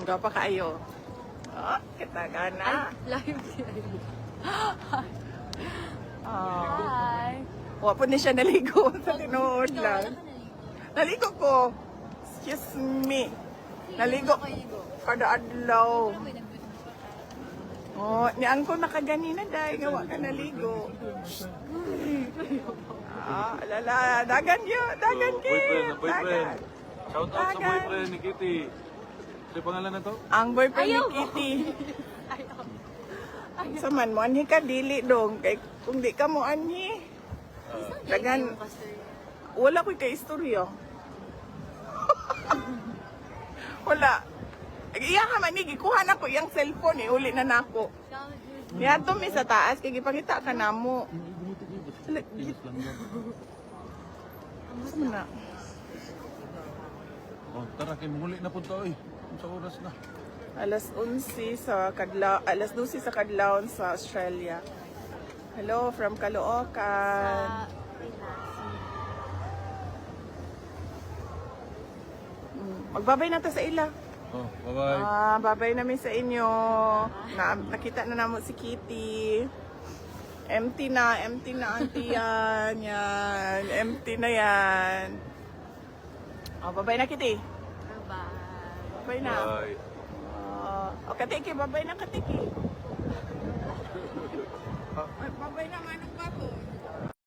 Gapa kayo. Oh, kitagana. Live kayo. Oh. Hi. Wa po ni siya naligo sa tinuod lang. Naligo ko. Excuse me. Naligo. Kada adlaw. Oh, ni angko nakaganina dai nga wa ka naligo. Ah, lala, dagan yun, dagan Boyfriend, kid. boyfriend. Dagan. Shout out sa boyfriend ni Kitty. Ano pangalan na to? Ang boyfriend ni Kitty. Sa man mo anhi ka dili dong kay kung di ka mo anhi. Dagan wala ko kay istorya. Wala. Iya ka man ni gikuha na ko iyang cellphone eh uli na nako. Niya to mi sa taas kay gipangita ka namo. Asa na? Oh, tara kay muli na punta oy. Sa oras na. Alas 11 sa Kadlaw, alas 12 sa Kadlaw sa Australia. Hello from Caloocan. Magbabay na ta sa ila. Oh, bye-bye. Babay namin sa inyo. Nakita na namin si Kitty. Empty na auntie yan. Yan. Empty na yan. Babay na Kitty. Bye. Babay na. Bye. Katiki, babay na Katiki. Babay na manong baboy.